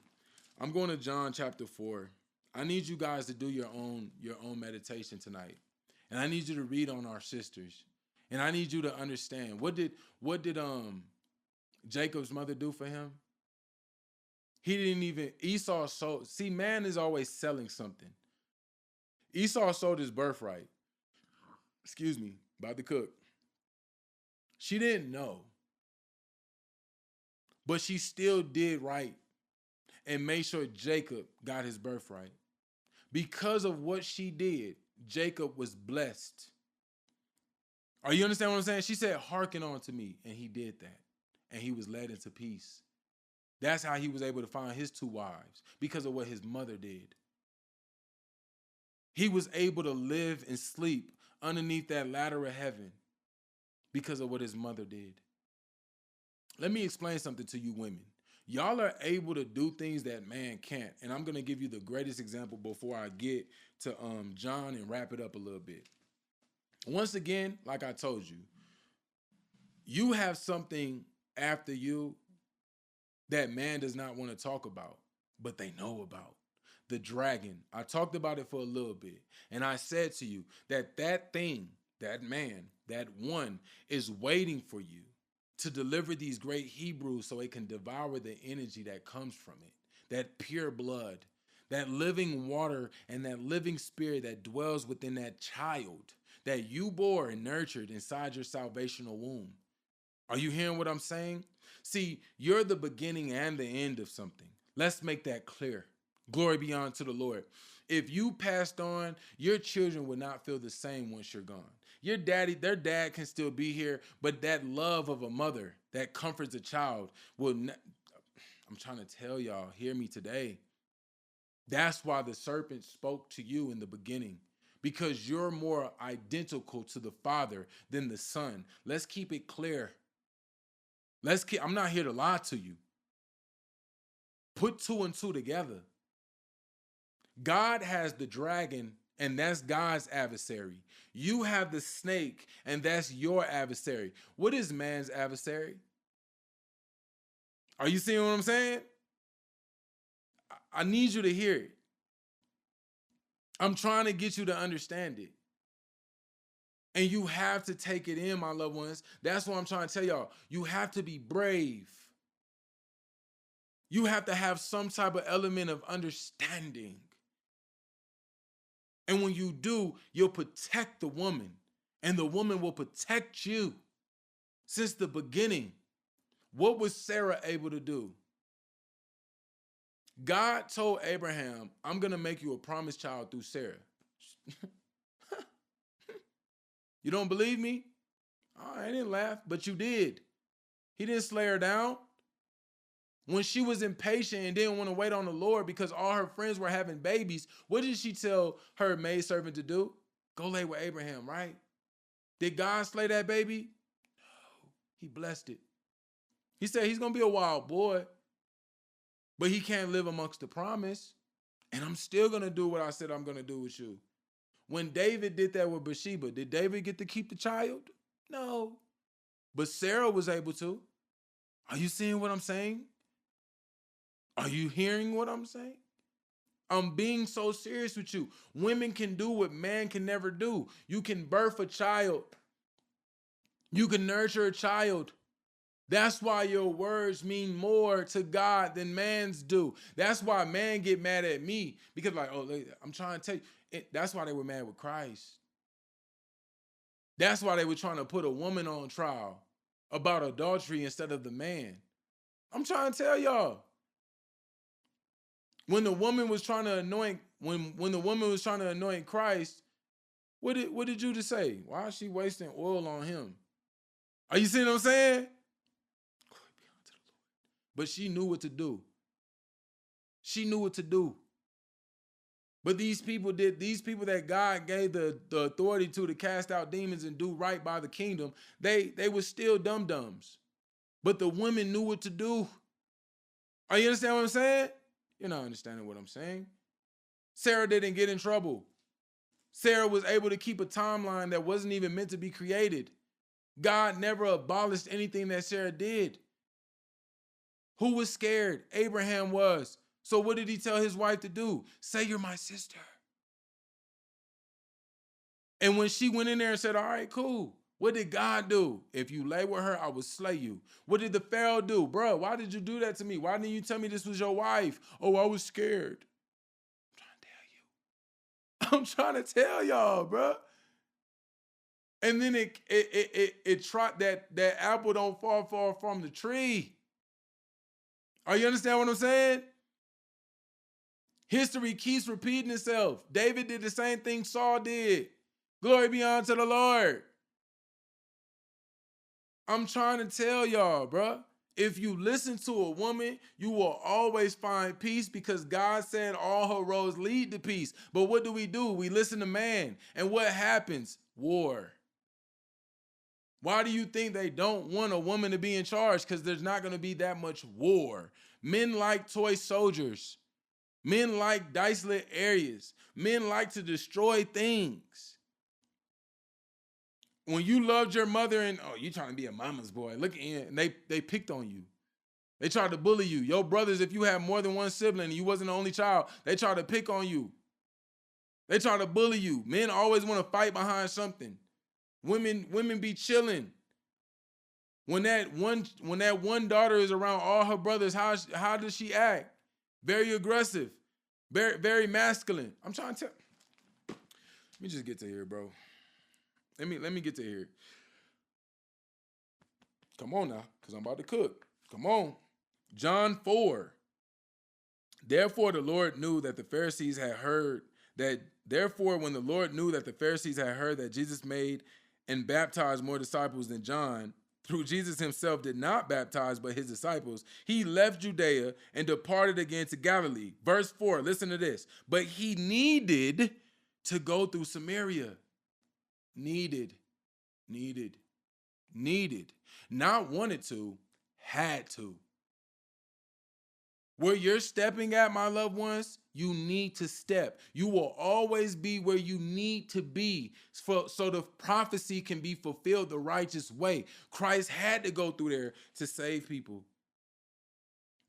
I'm going to John chapter 4. I need you guys to do your own meditation tonight. And I need you to read on our sisters. And I need you to understand, what did Jacob's mother do for him? He didn't even, Esau sold, see, man is always selling something. Esau sold his birthright. Excuse me, about to cook. She didn't know. But she still did right and made sure Jacob got his birthright. Because of what she did, Jacob was blessed. Are you understand what I'm saying? She said, hearken unto me. And he did that. And he was led into peace. That's how he was able to find his 2 wives, because of what his mother did. He was able to live and sleep underneath that ladder of heaven because of what his mother did. Let me explain something to you women. Y'all are able to do things that man can't. And I'm going to give you the greatest example before I get to John and wrap it up a little bit. Once again, like I told you, you have something after you that man does not want to talk about, but they know about. The dragon. I talked about it for a little bit. And I said to you that thing, that man, that one is waiting for you to deliver these great Hebrews so it can devour the energy that comes from it. That pure blood, that living water, and that living spirit that dwells within that child that you bore and nurtured inside your salvational womb. Are you hearing what I'm saying? See, you're the beginning and the end of something. Let's make that clear. Glory be unto the Lord. If you passed on, your children would not feel the same once you're gone. Your daddy, their dad can still be here, but that love of a mother that comforts a child will not. I'm trying to tell y'all, hear me today. That's why the serpent spoke to you in the beginning, because you're more identical to the Father than the Son. Let's keep it clear. I'm not here to lie to you. Put 2 and 2 together. God has the dragon, and that's God's adversary. You have the snake, and that's your adversary. What is man's adversary? Are you seeing what I'm saying? I need you to hear it. I'm trying to get you to understand it. And you have to take it in, my loved ones. That's what I'm trying to tell y'all. You have to be brave. You have to have some type of element of understanding. And when you do, you'll protect the woman, and the woman will protect you. Since the beginning, what was Sarah able to do? God told Abraham, I'm going to make you a promised child through Sarah. You don't believe me? Oh, I didn't laugh, but you did. He didn't slay her down. When she was impatient and didn't want to wait on the Lord because all her friends were having babies, what did she tell her maidservant to do? Go lay with Abraham, right? Did God slay that baby? No, he blessed it. He said he's going to be a wild boy, but he can't live amongst the promise. And I'm still going to do what I said I'm going to do with you. When David did that with Bathsheba, did David get to keep the child? No. But Sarah was able to. Are you seeing what I'm saying? Are you hearing what I'm saying? I'm being so serious with you. Women can do what man can never do. You can birth a child. You can nurture a child. That's why your words mean more to God than man's do. That's why man get mad at me because like, oh, I'm trying to tell you. That's why they were mad with Christ. That's why they were trying to put a woman on trial about adultery instead of the man. I'm trying to tell y'all. When the woman was trying to anoint, when the woman was trying to anoint Christ, what did Judas say? Why is she wasting oil on him? Are you seeing what I'm saying? But she knew what to do. She knew what to do. But these people that God gave the authority to cast out demons and do right by the kingdom, they were still dum-dums. But the women knew what to do. Are you understand what I'm saying? You're not understanding what I'm saying. Sarah didn't get in trouble. Sarah was able to keep a timeline that wasn't even meant to be created. God never abolished anything that Sarah did. Who was scared? Abraham was. So what did he tell his wife to do? Say you're my sister. And when she went in there and said, all right, cool. What did God do? If you lay with her, I will slay you. What did the Pharaoh do? Bro, why did you do that to me? Why didn't you tell me this was your wife? Oh, I was scared. I'm trying to tell y'all, bro. And then it trot that apple don't fall far from the tree. Are you understand what I'm saying? History keeps repeating itself. David did the same thing Saul did. Glory be unto the Lord. I'm trying to tell y'all, bro. If you listen to a woman, you will always find peace because God said all her roads lead to peace. But what do? We listen to man. And what happens? War. Why do you think they don't want a woman to be in charge? Because there's not going to be that much war. Men like toy soldiers. Men like dice-lit areas. Men like to destroy things. When you loved your mother and, oh, you trying to be a mama's boy. Look in, and they picked on you. They tried to bully you. Your brothers, if you had more than one sibling and you wasn't the only child, they tried to pick on you. They try to bully you. Men always want to fight behind something. Women be chilling. When that one daughter is around all her brothers, how does she act? Very aggressive, very masculine. I'm trying to tell. Let me just get to here, bro. Let me get to here. Come on now, because I'm about to cook. Come on. John 4. Therefore, the Lord knew that the Pharisees had heard that. Therefore, when the Lord knew that the Pharisees had heard that Jesus made and baptized more disciples than John, through Jesus himself did not baptize but his disciples, he left Judea and departed again to Galilee. Verse 4, listen to this. But he needed to go through Samaria. Needed. Not wanted to, had to. Where you're stepping at, my loved ones, you need to step. You will always be where you need to be so the prophecy can be fulfilled the righteous way. Christ had to go through there to save people.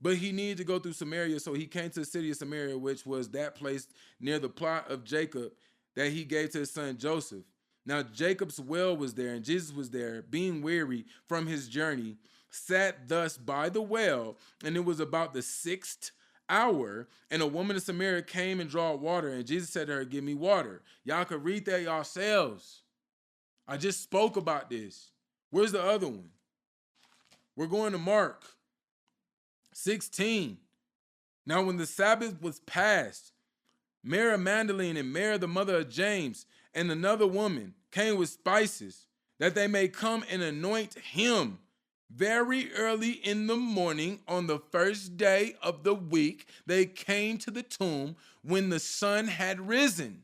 But he needed to go through Samaria, so he came to the city of Samaria, which was that place near the plot of Jacob that he gave to his son Joseph. Now Jacob's well was there, and Jesus was there, being weary from his journey, sat thus by the well, and it was about the 6th hour, and a woman of Samaria came and drawed water, and Jesus said to her, give me water. Y'all could read that yourselves. I just spoke about this. Where's the other one? We're going to Mark 16. Now when the Sabbath was past, Mary Magdalene and Mary the mother of James and another woman came with spices that they may come and anoint him. Very early in the morning on the first day of the week, they came to the tomb when the sun had risen.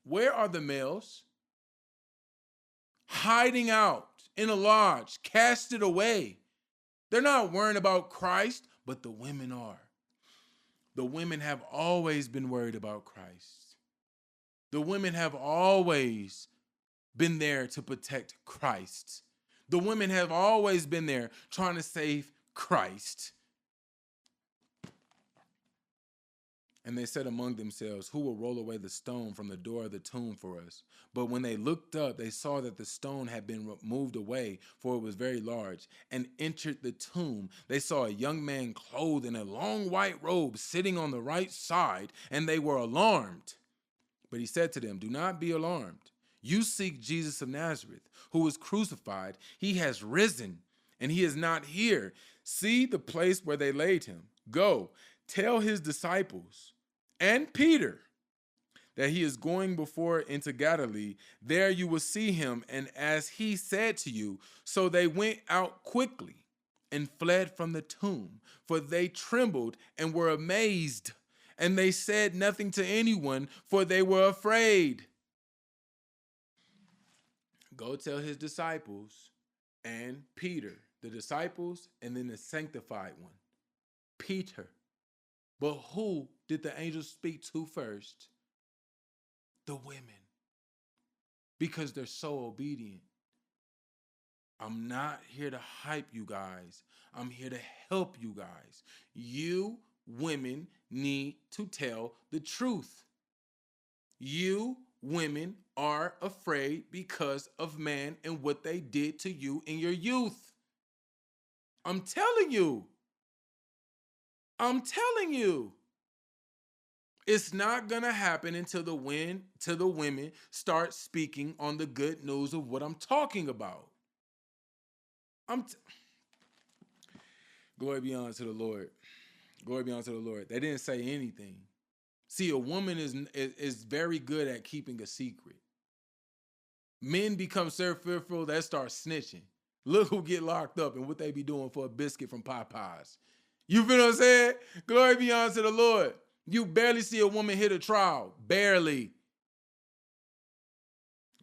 Where are the males? Hiding out in a lodge, casted away. They're not worrying about Christ, but the women are. The women have always been worried about Christ. The women have always been there to protect Christ. The women have always been there trying to save Christ. And they said among themselves, who will roll away the stone from the door of the tomb for us? But when they looked up, they saw that the stone had been moved away, for it was very large, and entered the tomb. They saw a young man clothed in a long white robe sitting on the right side, and they were alarmed. But he said to them, do not be alarmed. You seek Jesus of Nazareth, who was crucified. He has risen, and he is not here. See the place where they laid him. Go, tell his disciples and Peter that he is going before into Galilee. There you will see him, and as he said to you. So they went out quickly and fled from the tomb, for they trembled and were amazed. And they said nothing to anyone, for they were afraid. Go tell his disciples and Peter, the disciples, and then the sanctified one, Peter. But who did the angel speak to first? The women. Because they're so obedient. I'm not here to hype you guys. I'm here to help you guys. You women need to tell the truth. You women are afraid because of man and what they did to you in your youth. I'm telling you. I'm telling you. It's not gonna happen until the women start speaking on the good news of what I'm talking about. Glory be unto the Lord. Glory be unto the Lord. They didn't say anything. See, a woman is very good at keeping a secret. Men become so fearful, they start snitching. Look who get locked up and what they be doing for a biscuit from Popeyes. You feel what I'm saying? Glory be unto the Lord. You barely see a woman hit a trial. Barely.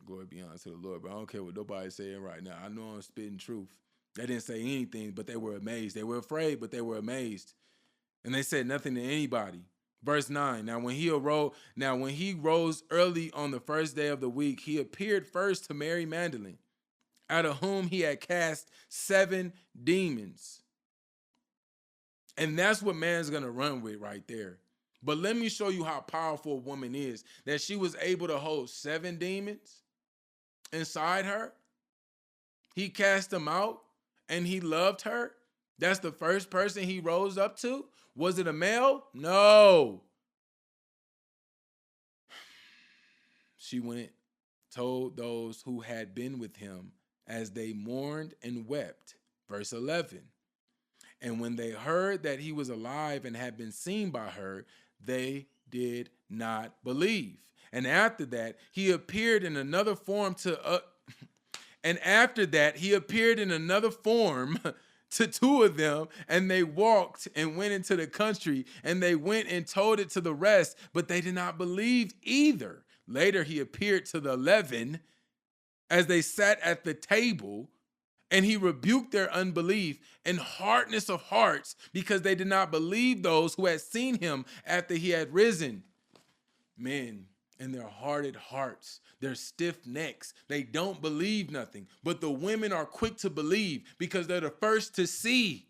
Glory be unto the Lord, but I don't care what nobody's saying right now. I know I'm spitting truth. They didn't say anything, but they were amazed. They were afraid, but they were amazed. And they said nothing to anybody. Verse 9, now when he rose early on the first day of the week, he appeared first to Mary Magdalene, out of whom he had cast 7 demons. And that's what man's going to run with right there. But let me show you how powerful a woman is, that she was able to hold 7 demons inside her. He cast them out and he loved her. That's the first person he rose up to. Was it a male? No. She went, told those who had been with him as they mourned and wept. Verse 11. And when they heard that he was alive and had been seen by her, they did not believe. And after that, he appeared in another form to 2 of them, and they walked and went into the country, and they went and told it to the rest, but they did not believe either. Later, he appeared to the 11 as they sat at the table, and he rebuked their unbelief and hardness of hearts because they did not believe those who had seen him after he had risen. Men and their hardened hearts, their stiff necks, they don't believe nothing. But the women are quick to believe because they're the first to see.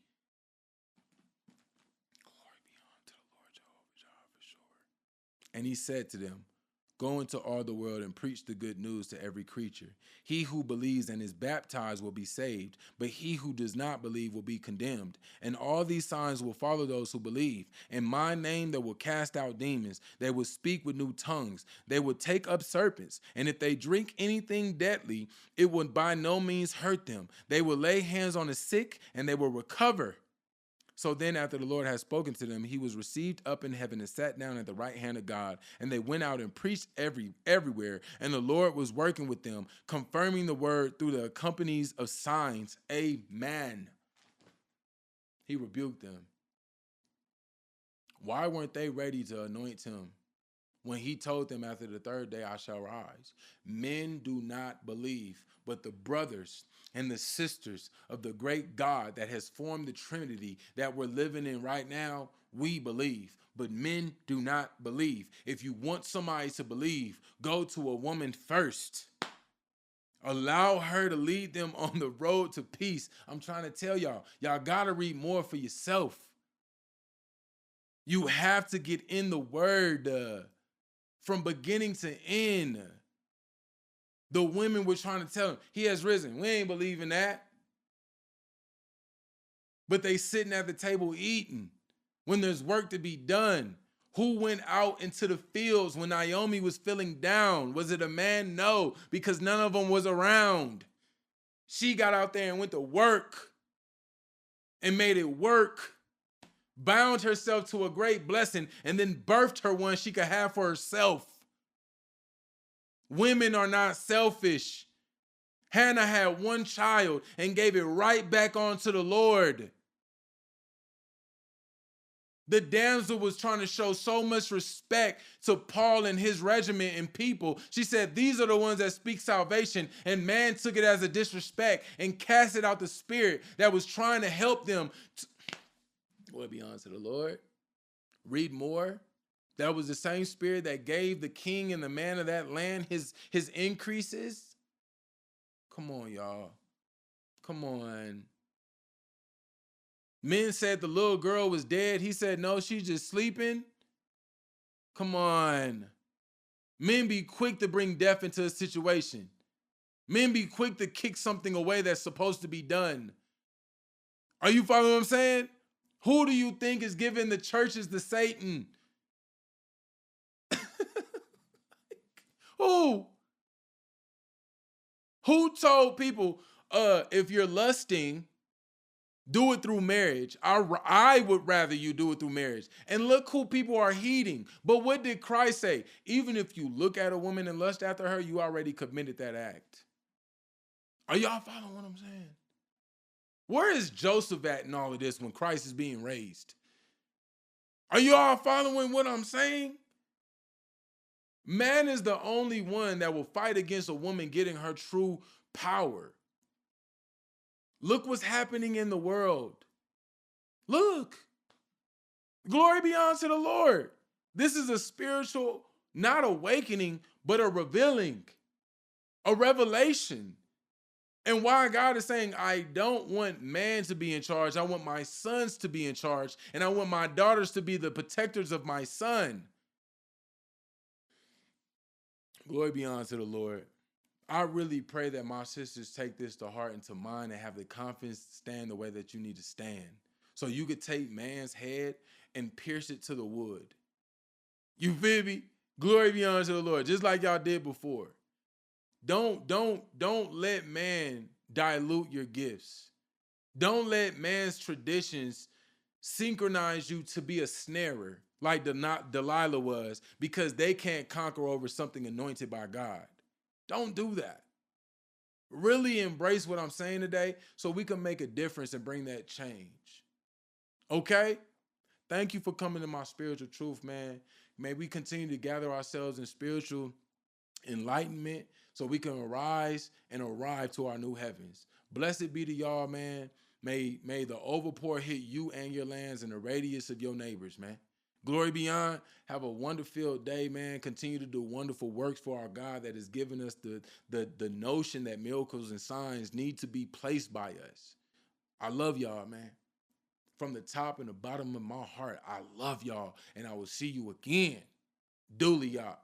Glory be unto the Lord Jehovah for sure. And he said to them, go into all the world and preach the good news to every creature. He who believes and is baptized will be saved, but he who does not believe will be condemned. And all these signs will follow those who believe. In my name they will cast out demons. They will speak with new tongues. They will take up serpents. And if they drink anything deadly, it will by no means hurt them. They will lay hands on the sick and they will recover. So then after the Lord had spoken to them, he was received up in heaven and sat down at the right hand of God. And they went out and preached everywhere. And the Lord was working with them, confirming the word through the companies of signs. Amen. He rebuked them. Why weren't they ready to anoint him when he told them after the 3rd day I shall rise? Men do not believe, but the brothers and the sisters of the great God that has formed the Trinity that we're living in right now, we believe. But men do not believe. If you want somebody to believe, go to a woman first. Allow her to lead them on the road to peace. I'm trying to tell y'all got to read more for yourself. You have to get in the word from beginning to end. The women were trying to tell him, he has risen. We ain't believing that. But they sitting at the table eating when there's work to be done. Who went out into the fields when Naomi was feeling down? Was it a man? No, because none of them was around. She got out there and went to work and made it work, bound herself to a great blessing, and then birthed her one she could have for herself. Women are not selfish. Hannah had one child and gave it right back on to the Lord. The damsel was trying to show so much respect to Paul and his regiment and people. She said, these are the ones that speak salvation. And man took it as a disrespect and casted out the spirit that was trying to help them. Glory be unto the Lord. Read more. That was the same spirit that gave the king and the man of that land his increases. Come on, y'all. Come on. Men said the little girl was dead. He said, no, she's just sleeping. Come on. Men be quick to bring death into a situation. Men be quick to kick something away that's supposed to be done. Are you following what I'm saying? Who do you think is giving the churches to Satan? Who? Who told people, if you're lusting, do it through marriage? I would rather you do it through marriage. And look who people are heeding. But what did Christ say? Even if you look at a woman and lust after her, you already committed that act. Are y'all following what I'm saying? Where is Joseph at in all of this when Christ is being raised? Are you all following what I'm saying? Man is the only one that will fight against a woman getting her true power. Look what's happening in the world. Look. Glory be unto the Lord. This is a spiritual, not awakening, but a revealing, a revelation. And why God is saying, I don't want man to be in charge. I want my sons to be in charge. And I want my daughters to be the protectors of my son. Glory be unto the Lord. I really pray that my sisters take this to heart and to mind and have the confidence to stand the way that you need to stand. So you could take man's head and pierce it to the wood. You feel me? Glory be unto the Lord, just like y'all did before. Don't let man dilute your gifts. Don't let man's traditions synchronize you to be a snarer like Delilah was, because they can't conquer over something anointed by God. Don't do that. Really embrace what I'm saying today so we can make a difference and bring that change. Okay? Thank you for coming to my spiritual truth, man. May we continue to gather ourselves in spiritual enlightenment so we can arise and arrive to our new heavens. Blessed be to y'all, man. May the overpour hit you and your lands and the radius of your neighbors, man. Glory beyond. Have a wonderful day, man. Continue to do wonderful works for our God that has given us the notion that miracles and signs need to be placed by us. I love y'all, man. From the top and the bottom of my heart, I love y'all, and I will see you again. Duly, y'all.